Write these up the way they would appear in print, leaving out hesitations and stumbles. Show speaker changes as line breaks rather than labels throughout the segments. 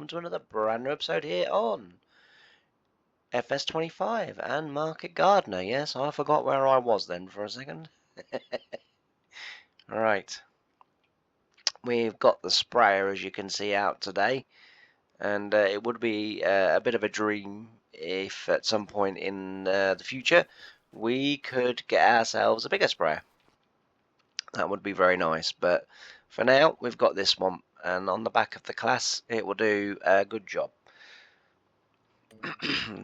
welcome to another brand new episode here on FS25 and Market Gardener. Yes, I forgot where I was then for a second. Right, we've got the sprayer, as you can see, out today, and it would be a bit of a dream if at some point in the future we could get ourselves a bigger sprayer. That would be very nice, but for now we've got this one, and on the back of the class it will do a good job.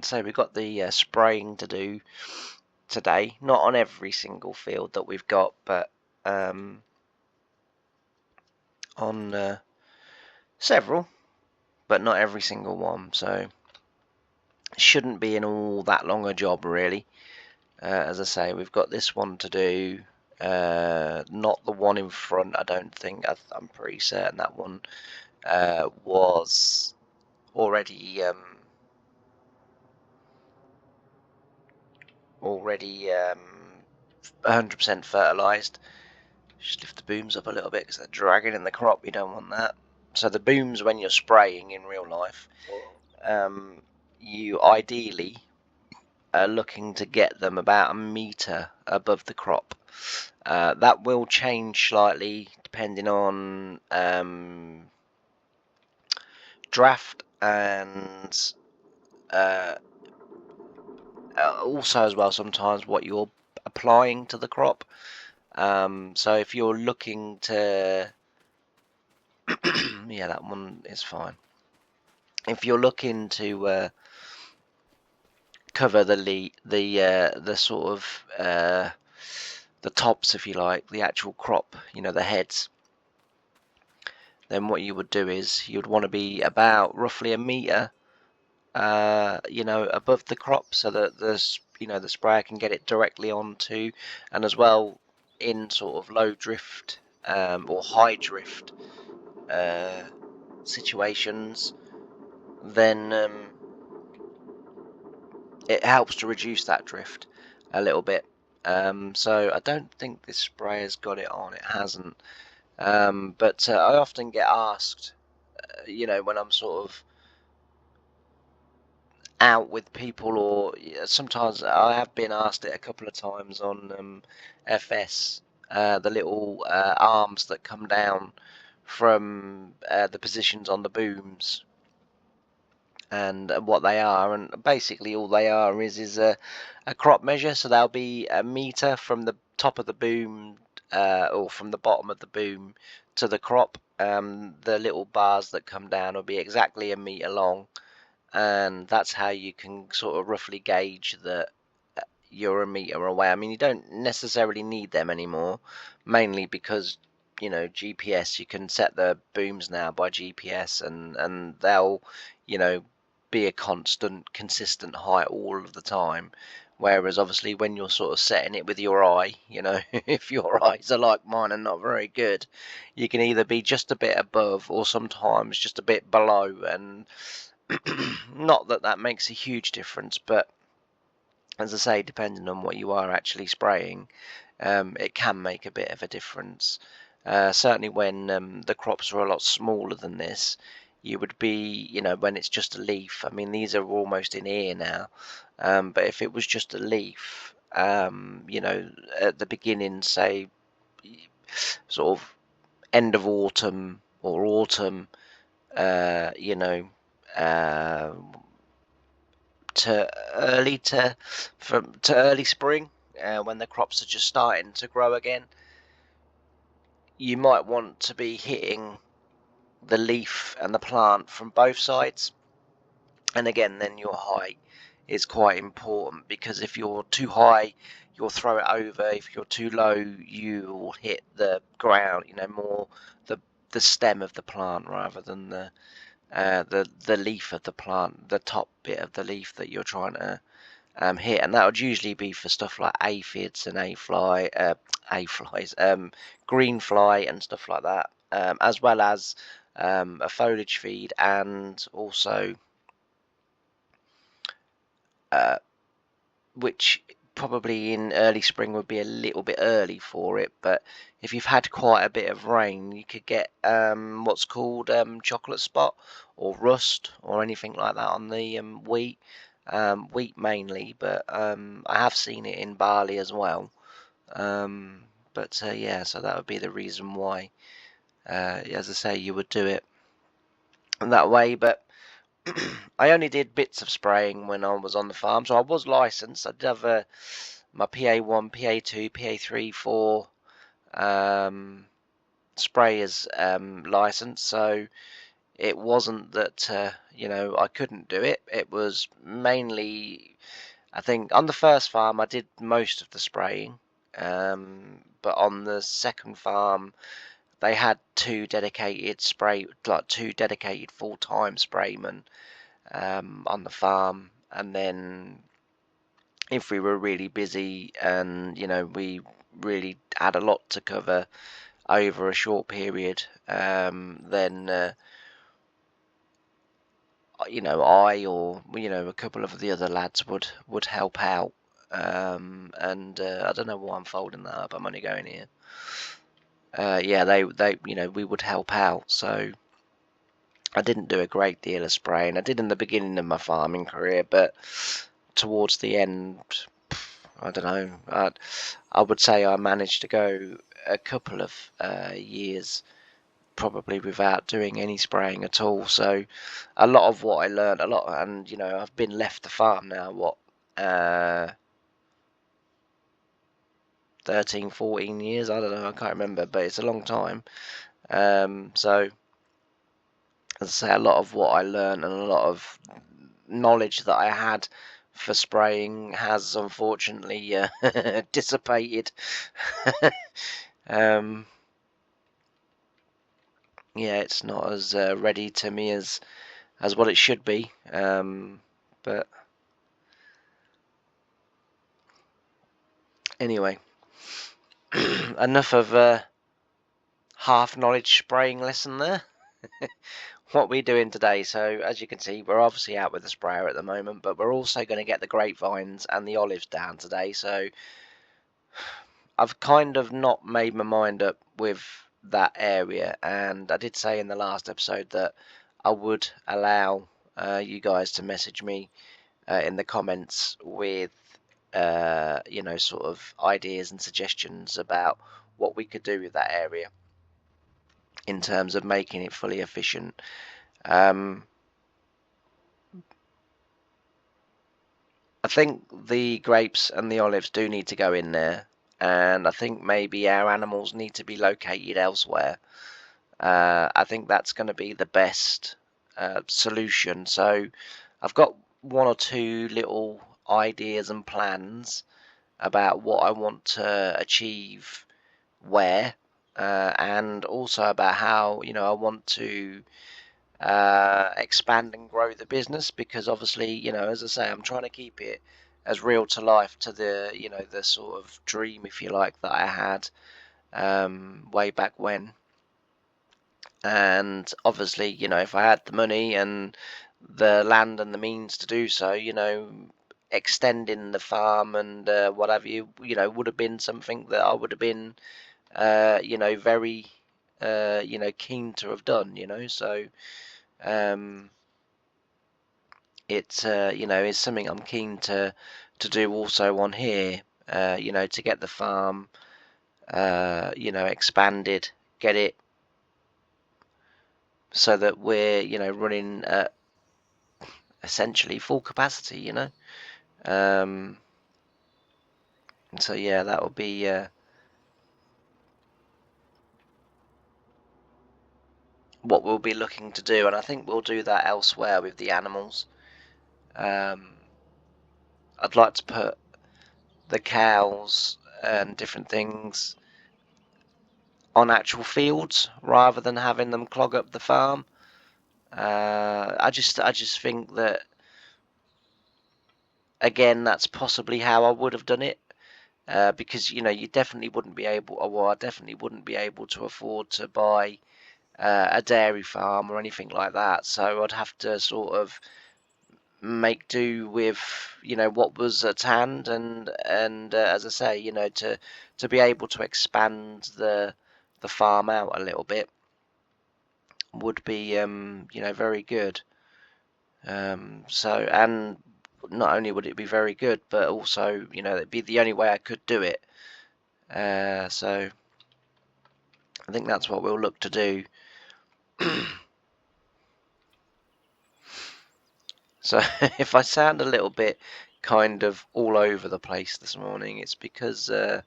So we've got the spraying to do today, not on every single field that we've got, but on several, but not every single one, so it shouldn't be an all that long a job really. As I say, we've got this one to do, not the one in front. I don't think, I'm pretty certain that one was already 100% fertilized. Just lift the booms up a little bit because they're dragging in the crop. You don't want that. So the booms, when you're spraying in real life, you ideally are looking to get them about a metre above the crop. That will change slightly depending on draft and also as well sometimes what you're applying to the crop. So if you're looking to yeah, that one is fine. If you're looking to cover the sort of the tops, if you like, the actual crop, you know, the heads, then what you would do is you'd want to be about roughly a metre you know, above the crop, so that the sprayer can get it directly onto, and as well in sort of low drift or high drift situations, then it helps to reduce that drift a little bit. So I don't think this sprayer's got it on. It hasn't. But I often get asked, you know, when I'm sort of out with people, or sometimes I have been asked it a couple of times on FS, the little arms that come down from the positions on the booms, and what they are, and basically all they are is a crop measure. So they'll be a metre from the top of the boom or from the bottom of the boom to the crop. The little bars that come down will be exactly a metre long, and that's how you can sort of roughly gauge that you're a metre away. I mean, you don't necessarily need them anymore, mainly because, you know, GPS, you can set the booms now by GPS, and they'll, you know, be a consistent height all of the time. Whereas obviously when you're sort of setting it with your eye, you know, if your eyes are like mine and not very good, you can either be just a bit above or sometimes just a bit below, and not that that makes a huge difference, but as I say, depending on what you are actually spraying, it can make a bit of a difference. Certainly when the crops are a lot smaller than this, you would be, you know, when it's just a leaf. I mean, these are almost in ear now, but if it was just a leaf, you know, at the beginning, say, sort of end of autumn or autumn, you know, to early spring, when the crops are just starting to grow again, you might want to be hitting the leaf and the plant from both sides. And again, then your height is quite important, because if you're too high, you'll throw it over. If you're too low, you will hit the ground, you know, more the stem of the plant rather than the leaf of the plant, the top bit of the leaf that you're trying to hit. And that would usually be for stuff like aphids and green fly and stuff like that, as well as a foliage feed, and also which probably in early spring would be a little bit early for it, but if you've had quite a bit of rain, you could get what's called chocolate spot or rust or anything like that on the wheat. Wheat mainly, but I have seen it in barley as well. But yeah, so that would be the reason why, as I say, you would do it that way. But I only did bits of spraying when I was on the farm, so I was licensed. I did have my PA1, PA2, PA3, 4 sprayers license, so it wasn't that I couldn't do it. It was mainly, I think, on the first farm I did most of the spraying, but on the second farm they had two dedicated full-time spraymen on the farm, and then if we were really busy and we really had a lot to cover over a short period, then I or a couple of the other lads would help out. And I don't know why I'm folding that up. I'm only going here. Yeah, they we would help out. So I didn't do a great deal of spraying. I did in the beginning of my farming career, but towards the end, I don't know. I would say I managed to go a couple of years probably without doing any spraying at all. So a lot of what I learned, and I've been left the farm now, 13, 14 years, I don't know, I can't remember, but it's a long time. So as I say, a lot of what I learned and a lot of knowledge that I had for spraying has unfortunately dissipated. Yeah, it's not as ready to me as what it should be. But anyway, enough of half knowledge spraying lesson there. What we're doing today, so as you can see, we're obviously out with the sprayer at the moment, but we're also going to get the grapevines and the olives down today. So I've kind of not made my mind up with that area, and I did say in the last episode that I would allow you guys to message me in the comments with sort of ideas and suggestions about what we could do with that area in terms of making it fully efficient. I think the grapes and the olives do need to go in there, and I think maybe our animals need to be located elsewhere. I think that's going to be the best solution. So I've got one or two little ideas and plans about what I want to achieve where, and also about how I want to expand and grow the business, because obviously as I say, I'm trying to keep it as real to life to the the sort of dream, if you like, that I had way back when. And obviously if I had the money and the land and the means to do so, extending the farm and what have you, would have been something that I would have been very keen to have done, so it's is something I'm keen to do also on here, to get the farm expanded, get it so that we're running at essentially full capacity, so yeah, that will be what we'll be looking to do, and I think we'll do that elsewhere with the animals. I'd like to put the cows and different things on actual fields rather than having them clog up the farm. I just think that, again, that's possibly how I would have done it, because you definitely wouldn't be able, or well, I definitely wouldn't be able to afford to buy a dairy farm or anything like that. So I'd have to sort of make do with what was at hand, and as I say, to be able to expand the farm out a little bit would be very good. So, and not only would it be very good, but also it'd be the only way I could do it. So I think that's what we'll look to do. So if I sound a little bit kind of all over the place this morning, it's because the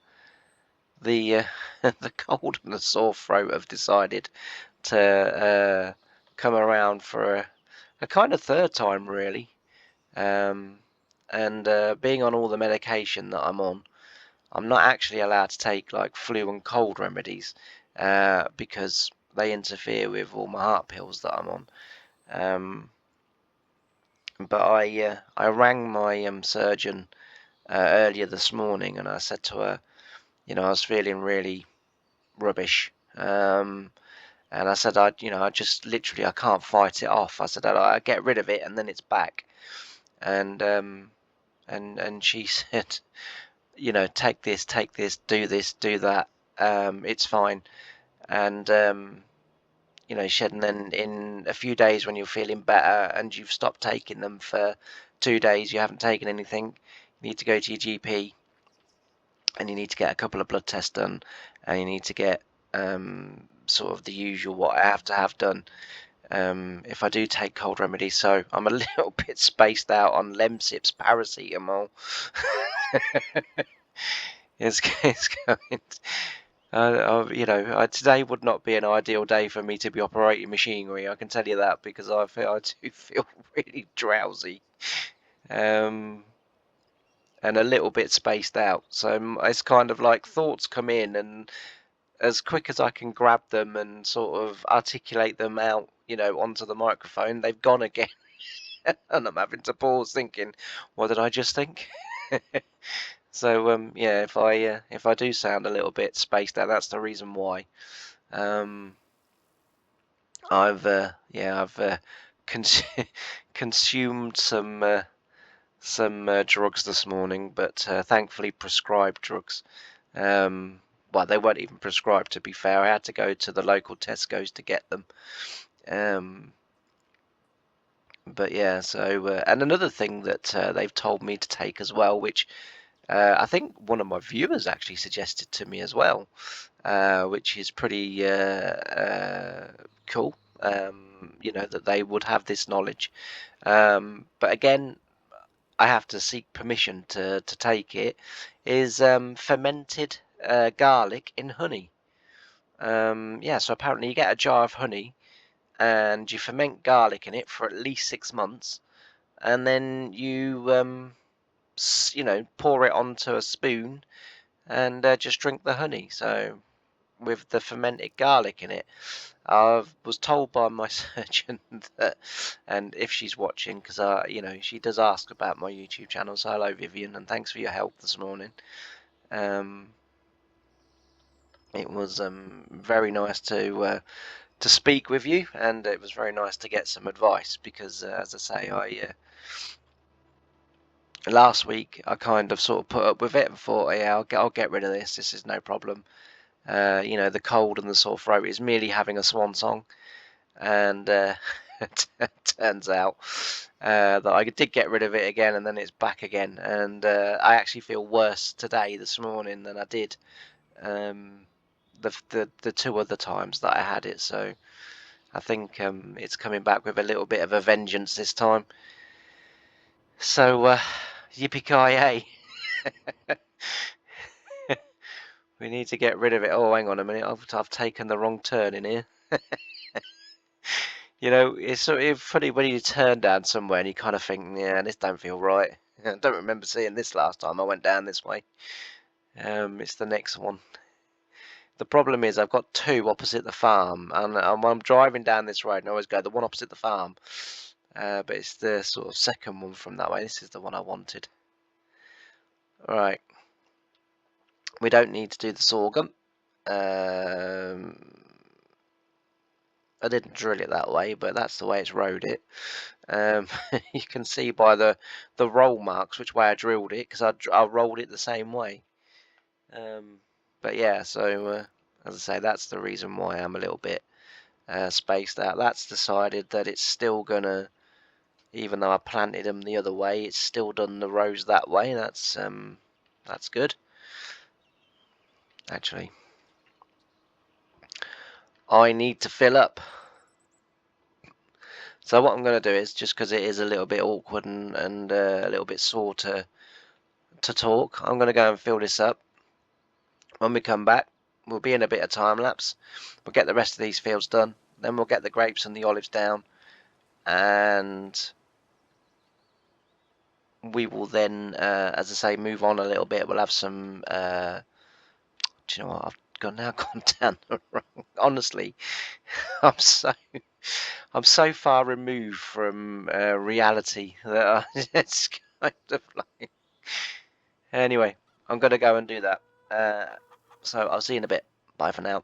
the cold and the sore throat have decided to come around for a kind of third time, really. And being on all the medication that I'm on, I'm not actually allowed to take like flu and cold remedies because they interfere with all my heart pills that I'm on. But I rang my surgeon earlier this morning, and I said to her, I was feeling really rubbish. And I said, I just literally, I can't fight it off. I said, I get rid of it and then it's back. And she said, take this, do this, do that. It's fine. And she said, and then in a few days when you're feeling better and you've stopped taking them for 2 days, you haven't taken anything, you need to go to your GP and you need to get a couple of blood tests done, and you need to get sort of the usual what I have to have done if I do take cold remedies. So I'm a little bit spaced out on Lemsip's paracetamol. it's going. Today would not be an ideal day for me to be operating machinery. I can tell you that, because I do feel really drowsy. And a little bit spaced out. So it's kind of like thoughts come in, and as quick as I can grab them and sort of articulate them out, onto the microphone, they've gone again. And I'm having to pause thinking, what did I just think? So yeah, if I do sound a little bit spaced out, that's the reason why. I've cons consumed some drugs this morning, but thankfully prescribed drugs. Well, they weren't even prescribed, to be fair. I had to go to the local Tesco's to get them. But yeah, so and another thing that they've told me to take as well, which I think one of my viewers actually suggested to me as well, which is pretty cool. That they would have this knowledge. But again, I have to seek permission to take it. Is fermented garlic in honey. Yeah, so apparently you get a jar of honey and you ferment garlic in it for at least 6 months, and then you pour it onto a spoon and just drink the honey. So with the fermented garlic in it, I was told by my surgeon that, and if she's watching, because she does ask about my YouTube channel. So hello, Vivian, and thanks for your help this morning. It was very nice to speak with you, and it was very nice to get some advice, because as I say, last week I kind of sort of put up with it and thought, yeah, I'll get rid of this. This is no problem. The cold and the sore throat is merely having a swan song, and it turns out that I did get rid of it again, and then it's back again, and I actually feel worse today, this morning, than I did the two other times that I had it. So I think it's coming back with a little bit of a vengeance this time. So yippee-ki-yay. We need to get rid of it. Oh, hang on a minute, I've taken the wrong turn in here. It's sort of funny when you turn down somewhere and you kind of think, yeah, this don't feel right. I don't remember seeing this last time I went down this way. It's the next one. The problem is I've got two opposite the farm, and when I'm driving down this road, and I always go the one opposite the farm, but it's the sort of second one from that way. This is the one I wanted. Right. We don't need to do the sorghum. I didn't drill it that way, but that's the way it's rode it. You can see by the roll marks which way I drilled it, because I rolled it the same way. But yeah, so as I say, that's the reason why I'm a little bit spaced out. That's decided that it's still gonna, even though I planted them the other way, it's still done the rows that way. That's good. Actually, I need to fill up. So what I'm going to do is, just because it is a little bit awkward and a little bit sore to talk, I'm going to go and fill this up. When we come back, we'll be in a bit of time lapse. We'll get the rest of these fields done. Then we'll get the grapes and the olives down, and we will then, as I say, move on a little bit. We'll have some. Do you know what? I've gone down the wrong. Honestly, I'm so far removed from reality that it's kind of like. Anyway, I'm gonna go and do that. So I'll see you in a bit. Bye for now.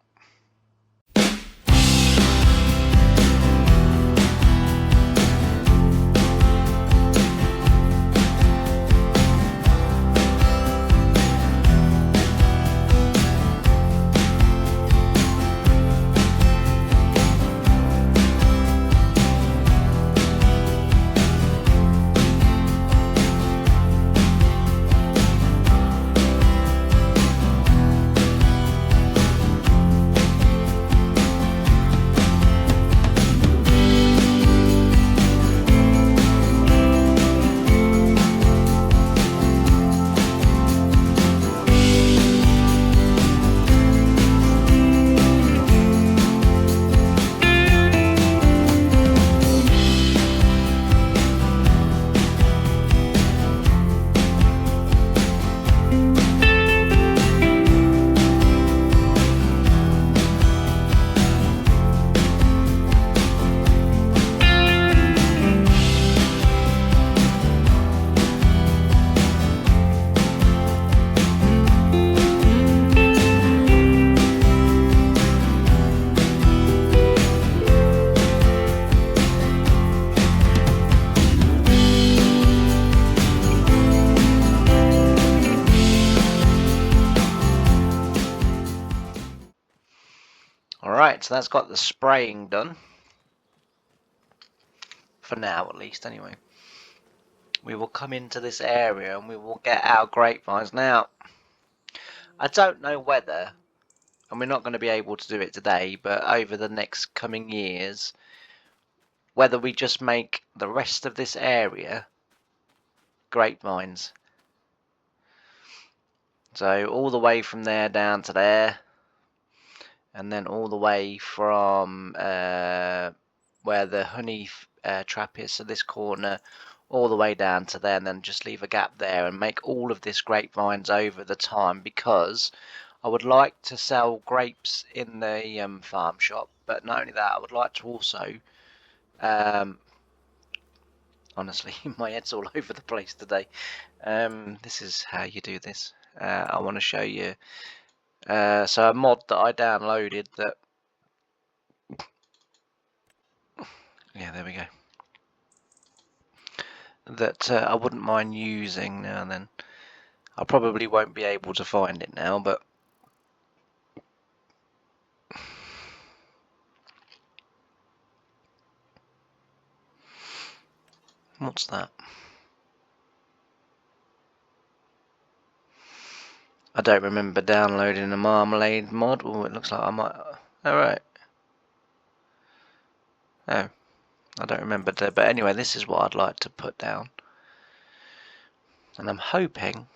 Alright, so that's got the spraying done. For now, at least, anyway. We will come into this area and we will get our grapevines. Now, I don't know whether, and we're not going to be able to do it today, but over the next coming years, whether we just make the rest of this area grapevines. So all the way from there down to there, and then all the way from where the honey trap is, so this corner, all the way down to there, and then just leave a gap there and make all of this grapevines over the time, because I would like to sell grapes in the farm shop, but not only that, I would like to also, honestly, my head's all over the place today. This is how you do this. I want to show you. So a mod that I downloaded that. Yeah, there we go. That I wouldn't mind using now and then. I probably won't be able to find it now, but what's that? I don't remember downloading a marmalade mod. Oh, it looks like I might. Alright. Oh, I don't remember that. But anyway, this is what I'd like to put down. And I'm hoping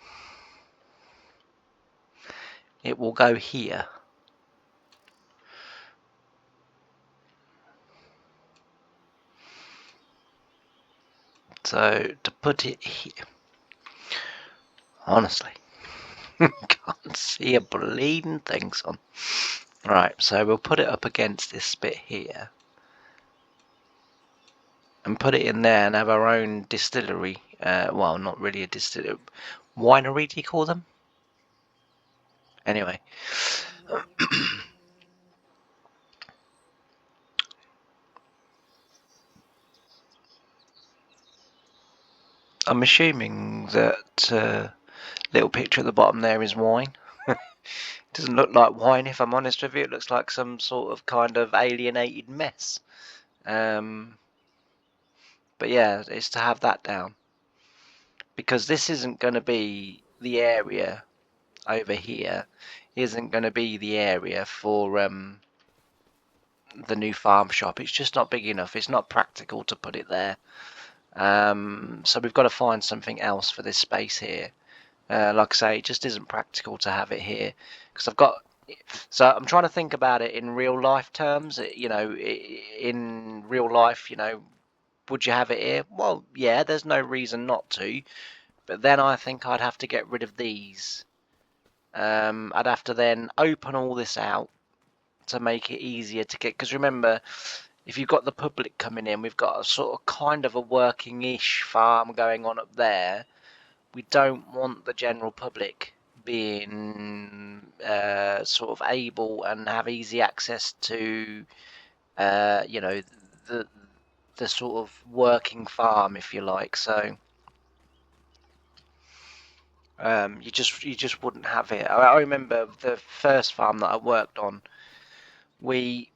it will go here. So to put it here, honestly, can't see a bleeding thing, son. Right, so we'll put it up against this bit here, and put it in there and have our own distillery. Well, not really a distillery, winery. Do you call them? Anyway. I'm assuming that little picture at the bottom there is wine. It doesn't look like wine, if I'm honest with you. It looks like some sort of kind of alienated mess. But yeah, it's to have that down. Because this isn't going to be the area over here. Isn't going to be the area for the new farm shop. It's just not big enough. It's not practical to put it there. So we've got to find something else for this space here. Like I say, it just isn't practical to have it here because I've got. So I'm trying to think about it in real life terms. You know, in real life, you know, would you have it here? Well, yeah. There's no reason not to. But then I think I'd have to get rid of these. I'd have to then open all this out to make it easier to get. Because remember, if you've got the public coming in, we've got a sort of kind of a working-ish farm going on up there. We don't want the general public being sort of able and have easy access to, you know, the sort of working farm, if you like. So you just wouldn't have it. I remember the first farm that I worked on. We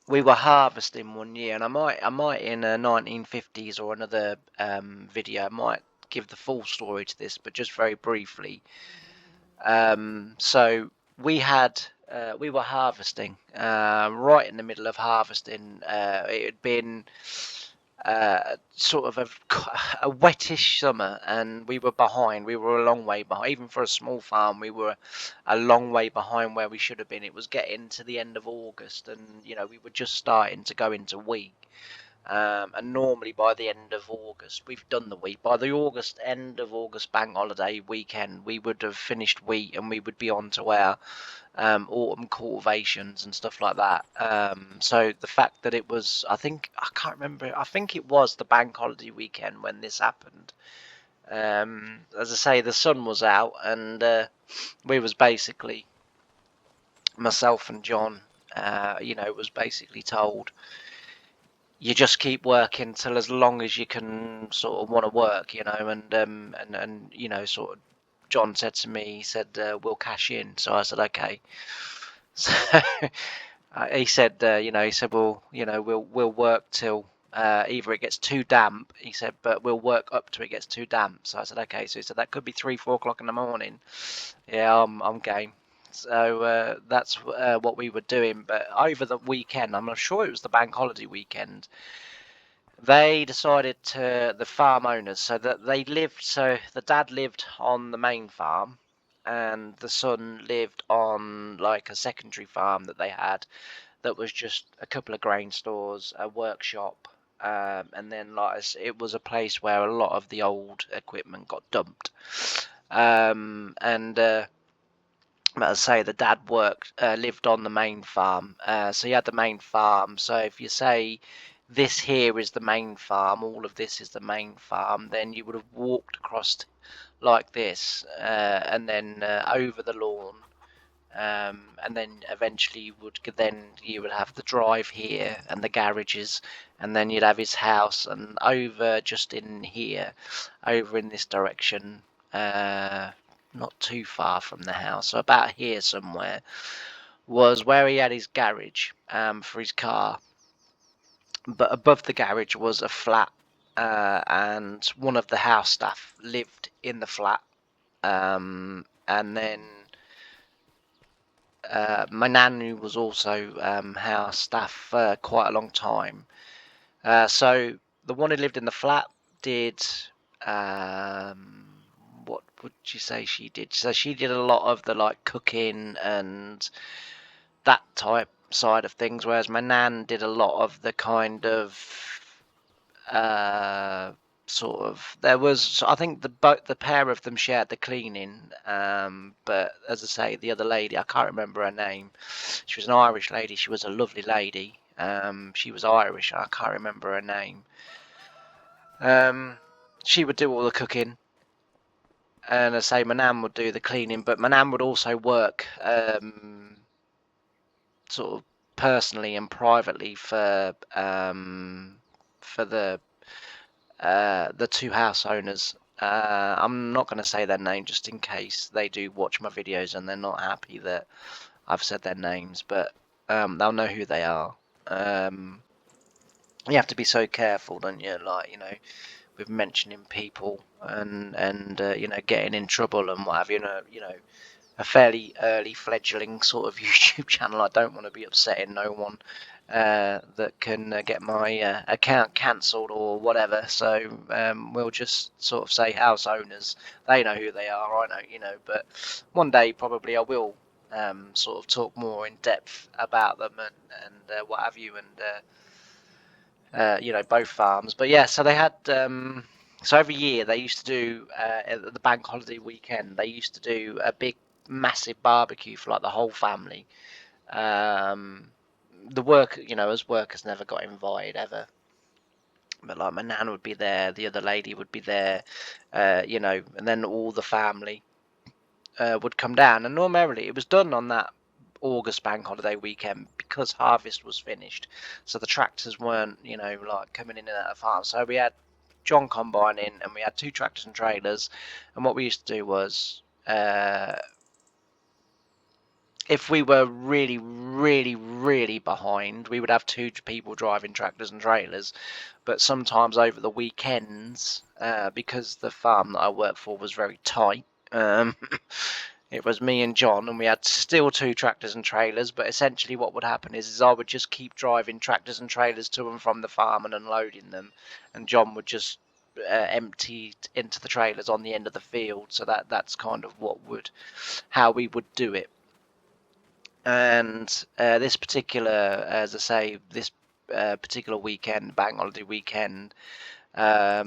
we were harvesting one year, and I might in a 1950s or another video, I might give the full story to this, but just very briefly. So we were harvesting right in the middle of harvesting. It had been sort of a wettish summer, and we were behind. We were a long way behind. Even for a small farm, we were a long way behind where we should have been. It was getting to the end of August, and you know we were just starting to go into wheat. And normally by the end of August, we've done the wheat. By the end of August bank holiday weekend, we would have finished wheat and we would be on to our autumn cultivations and stuff like that. So the fact that it was, I can't remember, I think it was the bank holiday weekend when this happened. As I say, the sun was out, and we was basically, myself and John, you know, was basically told, you just keep working till as long as you can sort of want to work, you know, and you know, sort of John said to me, he said, we'll cash in. So I said, okay. So he said, you know, he said, well, you know, we'll work till either it gets too damp. He said, but we'll work up till it gets too damp. So I said, okay. So he said that could be 3, 4 o'clock in the morning. Yeah, I'm game. So that's what we were doing. But over the weekend, I'm not sure it was the bank holiday weekend, they decided to, the farm owners, so that they lived, so the dad lived on the main farm and the son lived on like a secondary farm that they had that was just a couple of grain stores, a workshop, and then like it was a place where a lot of the old equipment got dumped. And as I say, the dad lived on the main farm, so he had the main farm. So if you say this here is the main farm, all of this is the main farm, then you would have walked across like this, and then over the lawn, and then eventually you would have the drive here and the garages, and then you'd have his house, and over just in here, over in this direction, not too far from the house, so about here somewhere, was where he had his garage for his car. But above the garage was a flat, and one of the house staff lived in the flat. And then my nan, who was also house staff for quite a long time. So the one who lived in the flat did, what would you say she did? So she did a lot of the like cooking and that type side of things, whereas my nan did a lot of the kind of sort of, there was, I think the pair of them shared the cleaning, but as I say, the other lady, I can't remember her name. She was an Irish lady. She was a lovely lady. She was Irish. I can't remember her name. She would do all the cooking, and as I say, my nan would do the cleaning, but my nan would also work sort of personally and privately for the the two house owners. I'm not going to say their name just in case they do watch my videos and they're not happy that I've said their names, but they'll know who they are. You have to be so careful, don't you? Like, you know, with mentioning people and you know, getting in trouble and what have you. You know, a fairly early fledgling sort of YouTube channel. I don't want to be upsetting no one that can get my account cancelled or whatever. So we'll just sort of say house owners. They know who they are. I know, you know. But one day probably I will sort of talk more in depth about them and what have you, and you know, both farms. But yeah, so they had. So every year they used to do at the bank holiday weekend. They used to do a big, massive barbecue for like the whole family. The work, you know, as workers never got invited ever. But like my nan would be there, the other lady would be there, you know, and then all the family would come down. And normally it was done on that August bank holiday weekend because harvest was finished, so the tractors weren't, you know, like coming in and out of farm. So we had John Combine in, and we had 2 tractors and trailers. And what we used to do was, if we were really, really, really behind, we would have 2 people driving tractors and trailers. But sometimes over the weekends, because the farm that I worked for was very tight, it was me and John, and we had still 2 tractors and trailers. But essentially what would happen is I would just keep driving tractors and trailers to and from the farm and unloading them, and John would just empty into the trailers on the end of the field. So that's kind of how we would do it. And this particular, as I say, this particular weekend, bank holiday weekend, I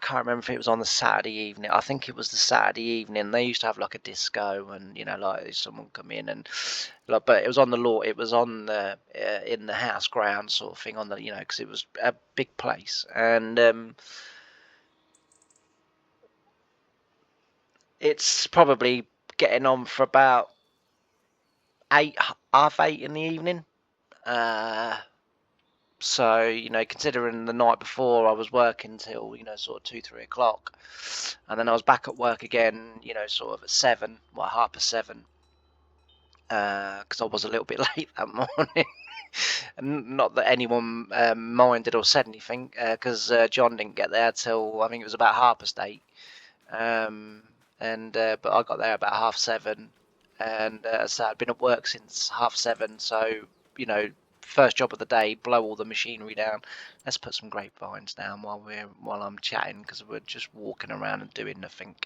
can't remember if it was on the Saturday evening. I think it was the Saturday evening. They used to have like a disco, and you know, like someone come in and like, but it was on the law. It was on the in the house ground sort of thing on the, you know, because it was a big place. And it's probably getting on for about 8, half 8 in the evening. So, you know, considering the night before I was working till, you know, sort of 2, 3 o'clock, and then I was back at work again, you know, sort of at 7, well, 7:30, because I was a little bit late that morning. And not that anyone minded or said anything, because John didn't get there till I think it was about 8:30. But I got there about 7:30, and so I'd been at work since 7:30. So, you know, first job of the day, blow all the machinery down. Let's put some grapevines down while I'm chatting, because we're just walking around and doing nothing.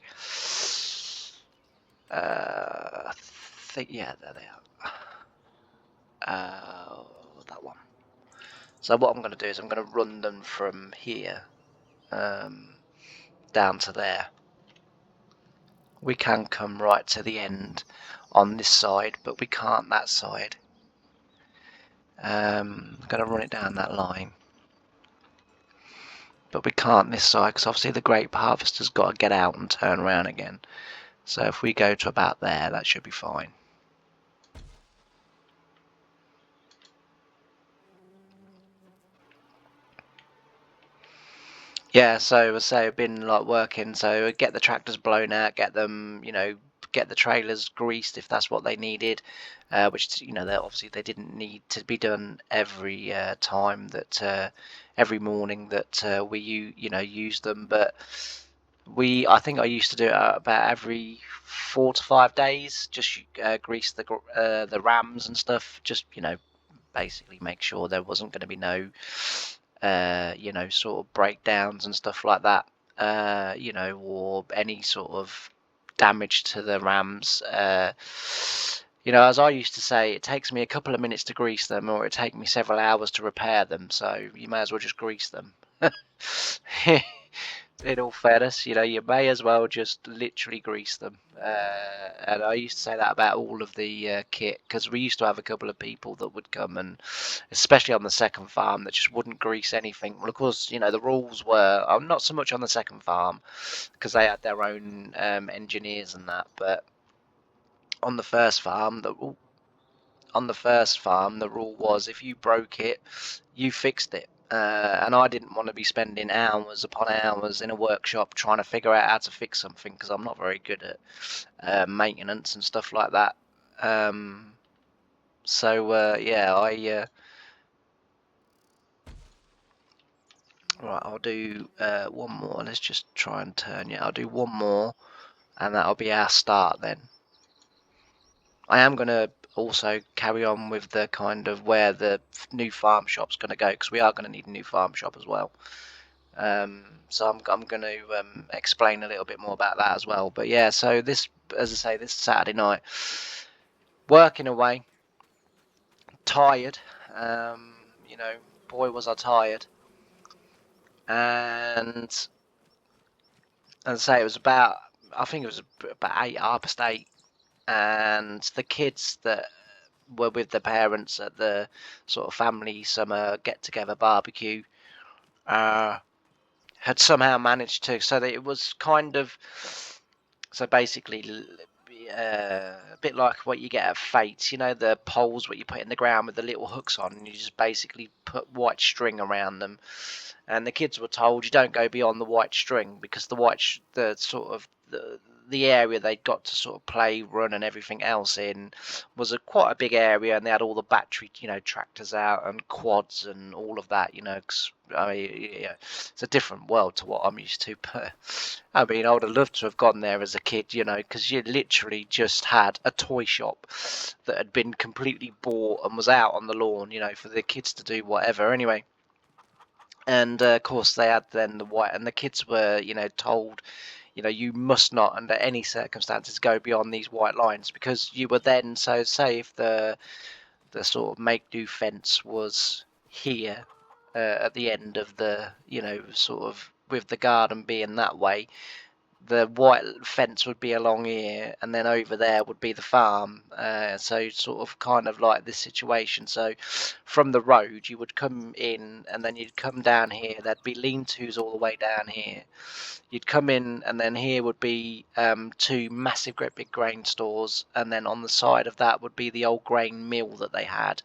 I think, yeah, there they are. That one. So what I'm going to do is I'm going to run them from here down to there. We can come right to the end on this side, but we can't that side. I'm going to run it down that line, but we can't this side because obviously the grape harvester's got to get out and turn around again. So if we go to about there, that should be fine. Yeah, so I say I've been like working, so get the tractors blown out, get them, you know, get the trailers greased if that's what they needed, which, you know, obviously they didn't need to be done every time that every morning that we use them, but I think I used to do it about every 4 to 5 days, just grease the rams and stuff, just, you know, basically make sure there wasn't going to be no you know, sort of breakdowns and stuff like that, you know, or any sort of damage to the rams. You know, as I used to say, it takes me a couple of minutes to grease them, or it takes me several hours to repair them, so you may as well just grease them. In all fairness, you know, you may as well just literally grease them. And I used to say that about all of the kit, because we used to have a couple of people that would come, and especially on the second farm, that just wouldn't grease anything. Well, of course, you know, the rules were not so much on the second farm because they had their own engineers and that, but on the first farm, the rule was if you broke it, you fixed it. And I didn't want to be spending hours upon hours in a workshop trying to figure out how to fix something, because I'm not very good at maintenance and stuff like that. Yeah, right, I'll do one more. Let's just try and turn it. I'll do one more, and that'll be our start then. I am going to also carry on with the kind of where the new farm shop's going to go, because we are going to need a new farm shop as well. So I'm going to explain a little bit more about that as well. But yeah, so this, as I say, this Saturday night, working away, tired. You know, boy was I tired. And as I say, it was about, I think it was about 8:30, and the kids that were with their parents at the sort of family summer get-together barbecue had somehow managed to, so that it was kind of, so basically a bit like what you get at Fates, you know, the poles what you put in the ground with the little hooks on, and you just basically put white string around them. And the kids were told you don't go beyond the white string, because the sort of the area they'd got to sort of play, run, and everything else in was quite a big area, and they had all the battery, you know, tractors out and quads and all of that, you know. 'Cause, I mean, yeah, it's a different world to what I'm used to. But I mean, I would have loved to have gone there as a kid, you know, because you literally just had a toy shop that had been completely bought and was out on the lawn, you know, for the kids to do whatever. Anyway. And of course, they had then the white, and the kids were, you know, told, you know, you must not, under any circumstances, go beyond these white lines, because you were then, so say if the sort of make do fence was here at the end of the, you know, sort of with the garden being that way, the white fence would be along here, and then over there would be the farm. So sort of kind of like this situation. So from the road you would come in, and then you'd come down here, there'd be lean-tos all the way down here. You'd come in, and then here would be two massive great big grain stores, and then on the side of that would be the old grain mill that they had.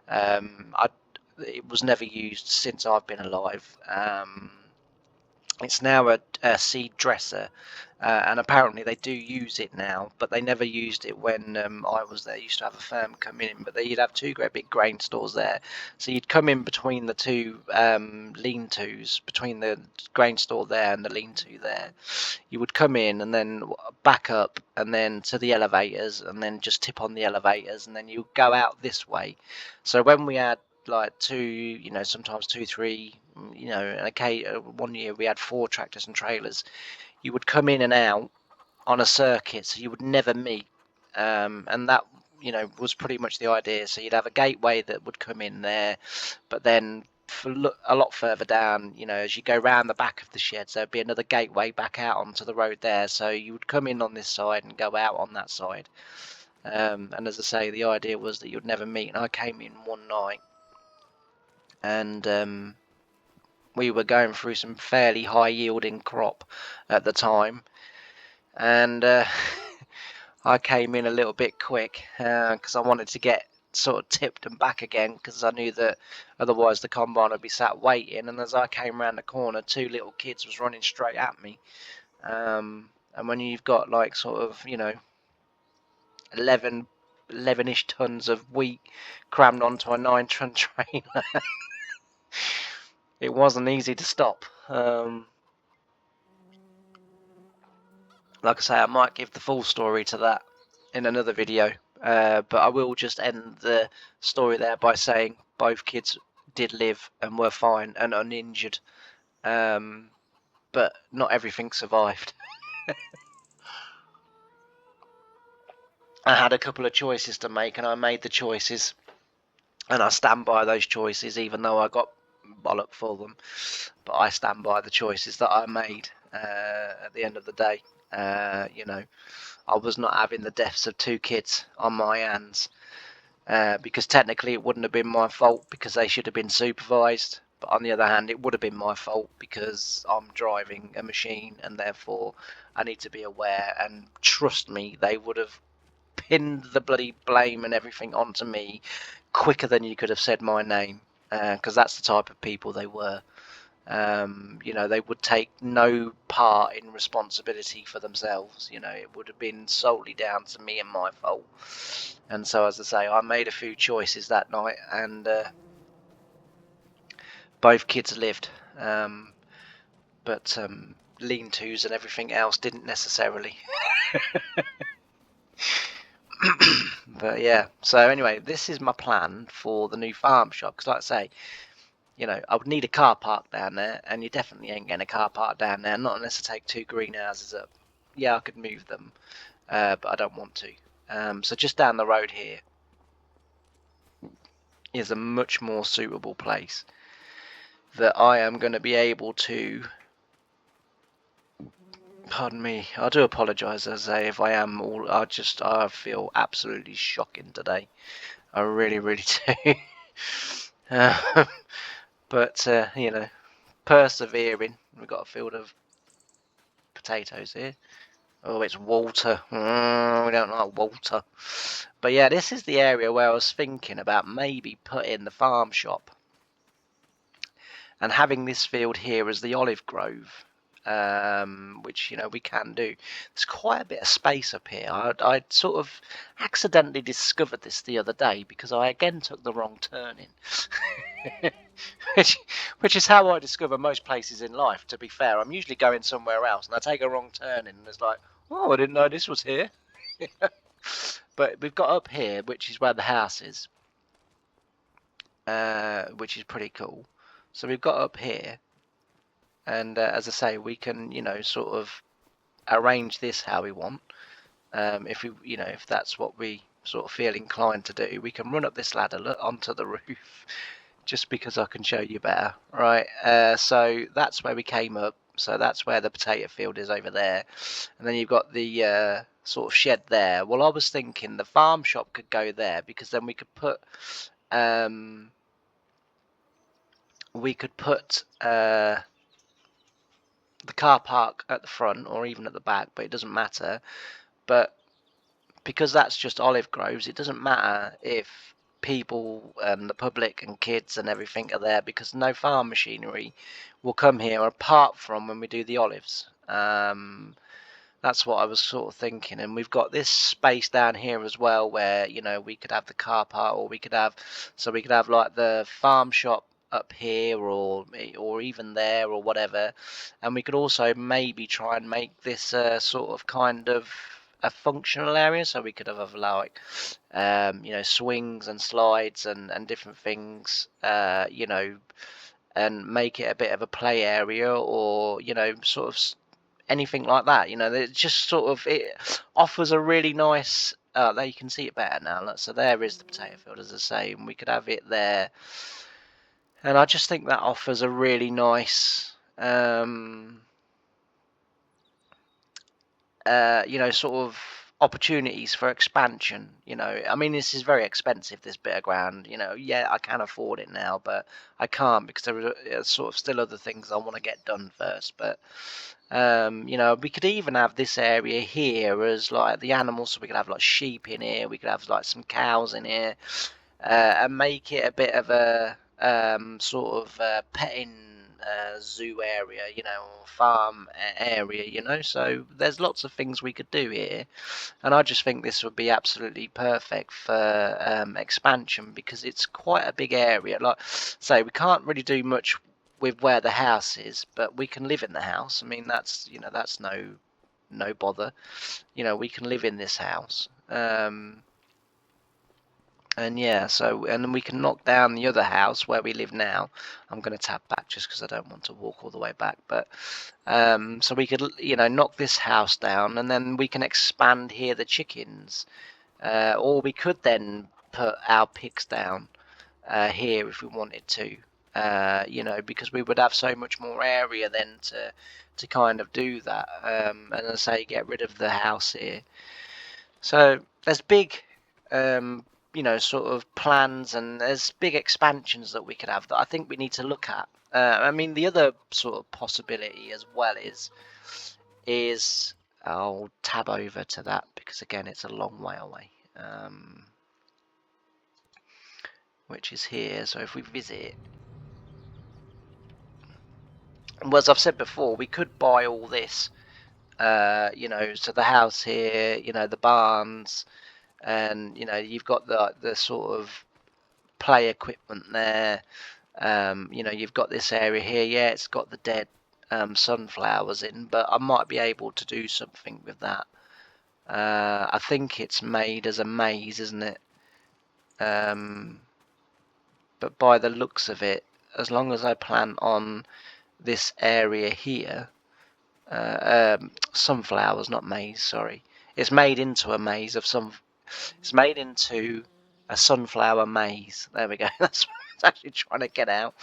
It was never used since I've been alive. It's now a seed dresser, and apparently they do use it now, but they never used it when I was there. Used to have a firm come in, but you'd have two great big grain stores there. So you'd come in between the two lean-tos, between the grain store there and the lean-to there. You would come in and then back up, and then to the elevators, and then just tip on the elevators, and then you go out this way. So when we had like two, you know, sometimes two, three, you know, and okay, one year we had 4 tractors and trailers. You would come in and out on a circuit, so you would never meet, and that, you know, was pretty much the idea. So you'd have a gateway that would come in there, but then a lot further down, you know, as you go round the back of the sheds, there'd be another gateway back out onto the road there. So you would come in on this side and go out on that side. And as I say, the idea was that you'd never meet. And I came in one night, and we were going through some fairly high yielding crop at the time, and I came in a little bit quick because I wanted to get sort of tipped and back again, because I knew that otherwise the combine would be sat waiting. And as I came around the corner, 2 little kids was running straight at me, and when you've got like sort of, you know, 11-ish tons of wheat crammed onto a 9-ton trailer, it wasn't easy to stop. Like I say, I might give the full story to that in another video, but I will just end the story there by saying both kids did live and were fine and uninjured, but not everything survived. I had a couple of choices to make, and I made the choices, and I stand by those choices, even though I got bollock for them. But I stand by the choices that I made at the end of the day. You know, I was not having the deaths of 2 kids on my hands, because technically it wouldn't have been my fault, because they should have been supervised. But on the other hand, it would have been my fault because I'm driving a machine, and therefore I need to be aware. And trust me, they would have pinned the bloody blame and everything onto me quicker than you could have said my name. because that's the type of people they were. You know, they would take no part in responsibility for themselves. You know, it would have been solely down to me and my fault. And so, as I say, I made a few choices that night, and both kids lived. But lean-tos and everything else didn't necessarily. But yeah, so anyway, this is my plan for the new farm shop, because like I say, you know, I would need a car park down there, and you definitely ain't getting a car park down there, not unless I take 2 greenhouses up. Yeah, I could move them, but I don't want to. So just down the road here is a much more suitable place that I am going to be able to, pardon me, I do apologise, as I say, if I am all, I feel absolutely shocking today. I really, really do. But, you know, persevering. We've got a field of potatoes here. Oh, it's Walter. We don't like Walter. But yeah, this is the area where I was thinking about maybe putting the farm shop and having this field here as the olive grove, which, you know, we can do. There's quite a bit of space up here. I sort of accidentally discovered this the other day because I again took the wrong turning. which is how I discover most places in life, to be fair. I'm usually going somewhere else and I take a wrong turn and it's like, oh, I didn't know this was here. But we've got up here, which is where the house is, which is pretty cool. So we've got up here, and as I say, we can, you know, sort of arrange this how we want. If we, you know, if that's what we sort of feel inclined to do, we can run up this ladder onto the roof, just because I can show you better, right? So that's where we came up. So that's where the potato field is over there, and then you've got the sort of shed there. Well, I was thinking the farm shop could go there, because then we could put the car park at the front or even at the back, but it doesn't matter. But because that's just olive groves, it doesn't matter if people and the public and kids and everything are there, because no farm machinery will come here apart from when we do the olives. That's what I was sort of thinking. And we've got this space down here as well where, you know, we could have the car park, or we could have like the farm shop up here, or even there, or whatever. And we could also maybe try and make this sort of kind of a functional area, so we could have like you know, swings and slides and different things, you know, and make it a bit of a play area, or, you know, sort of anything like that. You know, it just sort of, it offers a really nice, there you can see it better now. Look, so there is the potato field, as I say, and we could have it there. And I just think that offers a really nice, you know, sort of opportunities for expansion. You know, I mean, this is very expensive, this bit of ground. You know, yeah, I can afford it now, but I can't, because there are sort of still other things I want to get done first. But you know, we could even have this area here as like the animals, so we could have like sheep in here, we could have like some cows in here, and make it a bit of a sort of petting zoo area, you know, or farm area, you know. So there's lots of things we could do here, and I just think this would be absolutely perfect for expansion, because it's quite a big area. Like, say, we can't really do much with where the house is, but we can live in the house. I mean, that's, you know, that's no bother. You know, we can live in this house. And yeah, so, and then we can knock down the other house where we live now. I'm going to tab back just because I don't want to walk all the way back. But so we could, you know, knock this house down, and then we can expand here the chickens. Or we could then put our pigs down here if we wanted to. You know, because we would have so much more area then to kind of do that. And as I say, get rid of the house here. So there's big, you know, sort of plans, and there's big expansions that we could have that I think we need to look at. I mean, the other sort of possibility as well is I'll tab over to that, because again, it's a long way away. which is here. So if we visit, well, as I've said before, we could buy all this, you know, so the house here, you know, the barns, and you know, you've got the sort of play equipment there. You know, you've got this area here. Yeah, it's got the dead sunflowers in, but I might be able to do something with that. I think it's made as a maze, isn't it? But by the looks of it, as long as I plan on this area here, sunflowers, not maze, sorry. It's made into a maze of some. It's made into a sunflower maze. There we go. That's what I was actually trying to get out.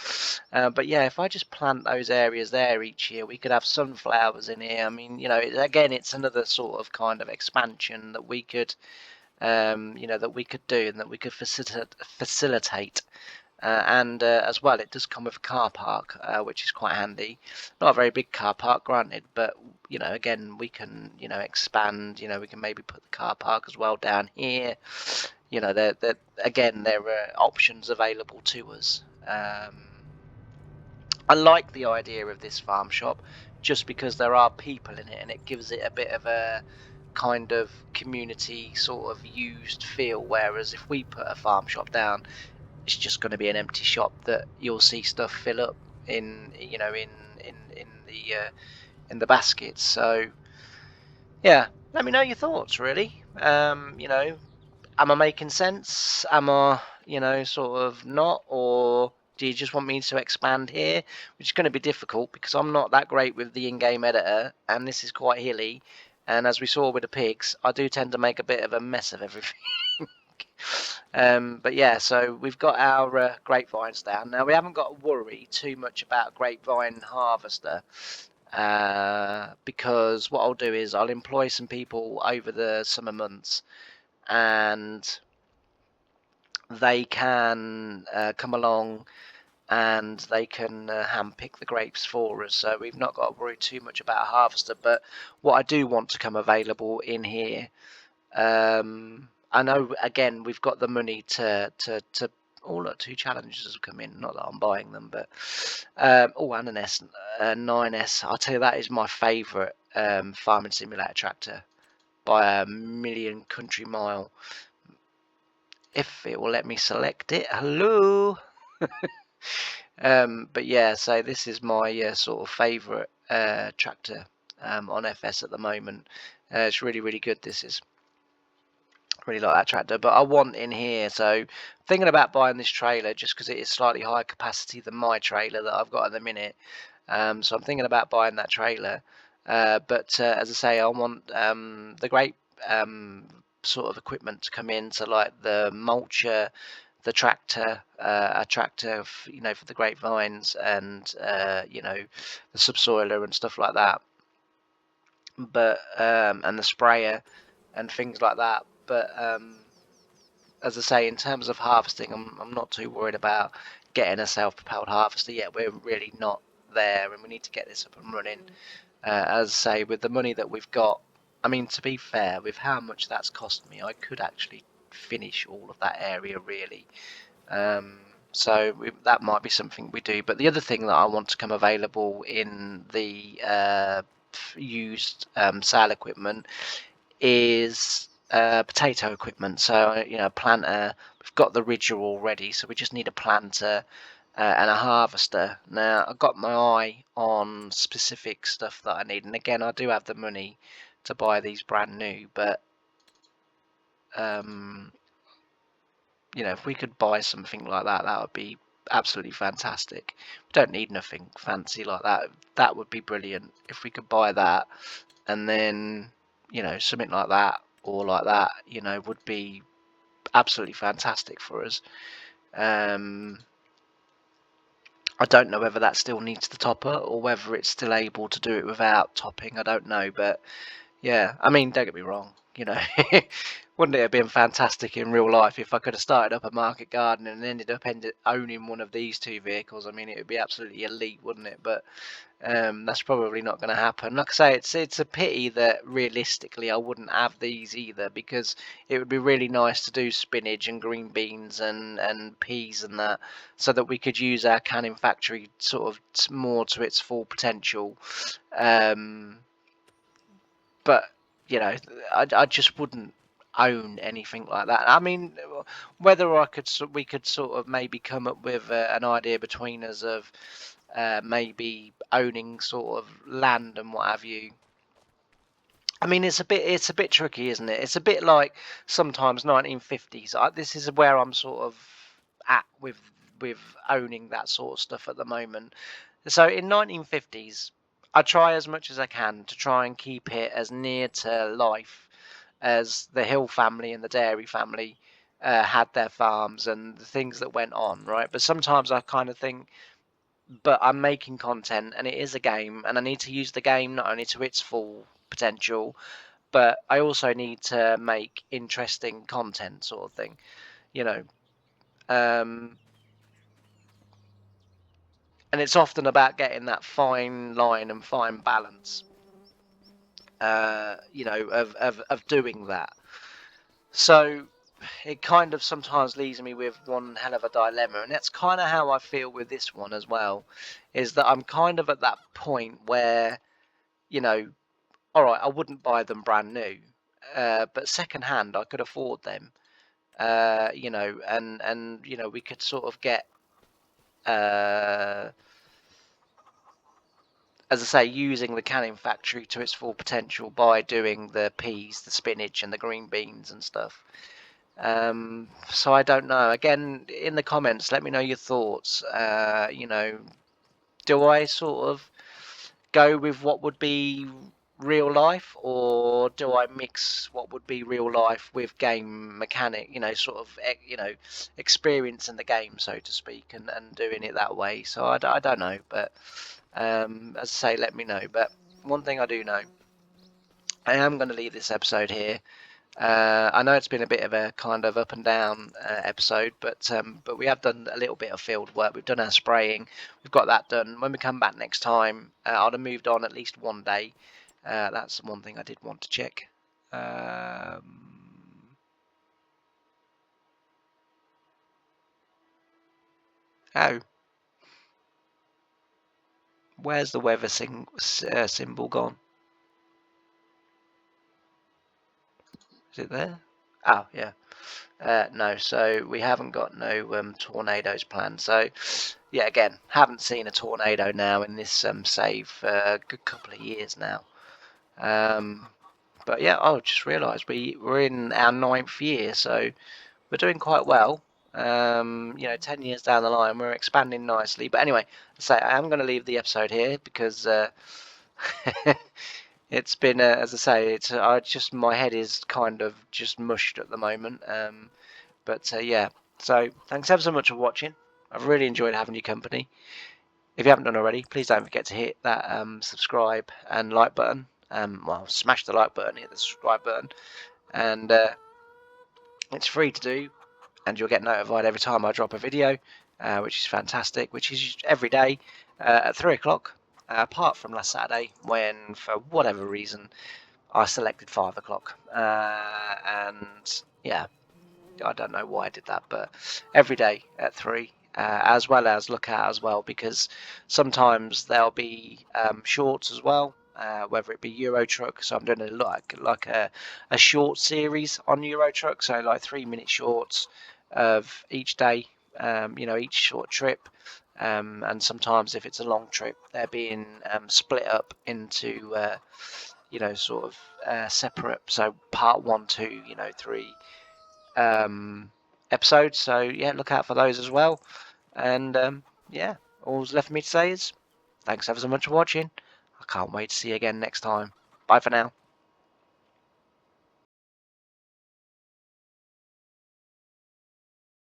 But yeah, if I just plant those areas there each year, we could have sunflowers in here. I mean, you know, again, it's another sort of kind of expansion that we could, you know, that we could do and that we could facilitate. And as well, it does come with a car park, which is quite handy. Not a very big car park, granted, but you know, again, we can, you know, expand. You know, we can maybe put the car park as well down here. You know, again, there are options available to us. I like the idea of this farm shop just because there are people in it, and it gives it a bit of a kind of community sort of used feel. Whereas if we put a farm shop down, it's just going to be an empty shop that you'll see stuff fill up in, you know, in the baskets. So yeah, let me know your thoughts, really. You know, am I making sense? Am I, you know, sort of not? Or do you just want me to expand here? Which is going to be difficult because I'm not that great with the in-game editor, and this is quite hilly. And as we saw with the pigs, I do tend to make a bit of a mess of everything. But yeah, so we've got our grapevines down. Now, we haven't got to worry too much about grapevine harvester. Because what I'll do is I'll employ some people over the summer months, and they can come along and they can hand pick the grapes for us. So we've not got to worry too much about a harvester. But what I do want to come available in here, I know again we've got the money to oh look, 2 challenges have come in. Not that I'm buying them, but oh, and an S 9S. I'll tell you, that is my favourite farming simulator tractor by a million country mile. If it will let me select it. Hello. But yeah, so this is my sort of favourite tractor on FS at the moment. It's really, really good. This is really like that tractor, but I want in here. So thinking about buying this trailer just because it is slightly higher capacity than my trailer that I've got at the minute. So I'm thinking about buying that trailer. But as I say, I want the great sort of equipment to come in, so like the mulcher, the tractor, a tractor, you know, for the grapevines, and you know, the subsoiler and stuff like that. But and the sprayer and things like that. But as I say, in terms of harvesting, I'm not too worried about getting a self-propelled harvester yet. We're really not there, and we need to get this up and running. As I say, with the money that we've got, I mean, to be fair, with how much that's cost me, I could actually finish all of that area, really. So that might be something we do. But the other thing that I want to come available in the used sale equipment is potato equipment. So, you know, planter. We've got the ridger already, so we just need a planter and a harvester. Now, I've got my eye on specific stuff that I need, and again, I do have the money to buy these brand new, but you know, if we could buy something like that, that would be absolutely fantastic. We don't need nothing fancy like that. That would be brilliant if we could buy that, and then, you know, something like that or like that, you know, would be absolutely fantastic for us. I don't know whether that still needs the topper or whether it's still able to do it without topping. I don't know, but yeah, I mean, don't get me wrong. you know, wouldn't it have been fantastic in real life if I could have started up a market garden and ended up owning one of these two vehicles? I mean, it would be absolutely elite, wouldn't it? But that's probably not going to happen. Like I say, it's a pity that realistically I wouldn't have these either, because it would be really nice to do spinach and green beans and peas and that, so that we could use our canning factory sort of more to its full potential. But you know, I just wouldn't own anything like that. I mean, whether we could sort of maybe come up with an idea between us of maybe owning sort of land and what have you. I mean, it's a bit tricky, isn't it? It's a bit like sometimes 1950s. This is where I'm sort of at with owning that sort of stuff at the moment. So in 1950s, I try as much as I can to try and keep it as near to life as the Hill family and the Dairy family had their farms and the things that went on, right? But sometimes I kind of think, but I'm making content and it is a game, and I need to use the game not only to its full potential, but I also need to make interesting content, sort of thing, you know. Um, and it's often about getting that fine line and fine balance, you know, of doing that. So it kind of sometimes leaves me with one hell of a dilemma, and that's kind of how I feel with this one as well, is that I'm kind of at that point where, you know, all right, I wouldn't buy them brand new, but second hand I could afford them, you know, and you know, we could sort of get, uh, as I say, using the canning factory to its full potential by doing the peas, the spinach, and the green beans and stuff. So I don't know. Again, in the comments, let me know your thoughts. You know, do I sort of go with what would be real life, or do I mix what would be real life with game mechanic, you know, sort of, you know, experience in the game, so to speak, and doing it that way? So I don't know, but as I say, let me know. But one thing I do know, I am going to leave this episode here. I know it's been a bit of a kind of up and down episode, but we have done a little bit of field work. We've done our spraying. We've got that done. When we come back next time, I'd have moved on at least one day. That's one thing I did want to check. Oh, where's the weather symbol gone? Is it there? Oh, yeah. No, so we haven't got no tornadoes planned. So, yeah, again, haven't seen a tornado now in this save for a good couple of years now. But yeah, I just realised we're in our 9th year, so we're doing quite well. You know, 10 years down the line, we're expanding nicely. But anyway, so I am going to leave the episode here because it's been, as I say, it's I just my head is kind of just mushed at the moment. But yeah, so thanks ever so much for watching. I've really enjoyed having your company. If you haven't done already, please don't forget to hit that subscribe and like button. Well, smash the like button, hit the subscribe button, and it's free to do, and you'll get notified every time I drop a video, which is fantastic, which is every day at 3 o'clock, apart from last Saturday when, for whatever reason, I selected 5 o'clock. And yeah, I don't know why I did that, but every day at 3, as well as look out as well, because sometimes there'll be shorts as well, whether it be Euro Truck. So I'm doing like a short series on Euro Truck, so like 3-minute shorts of each day, you know, each short trip. And sometimes if it's a long trip, they're being split up into you know, sort of separate, so part 1, 2, you know, 3 episodes. So yeah, look out for those as well. And yeah, all's left for me to say is thanks ever so much for watching. I can't wait to see you again next time. Bye for now.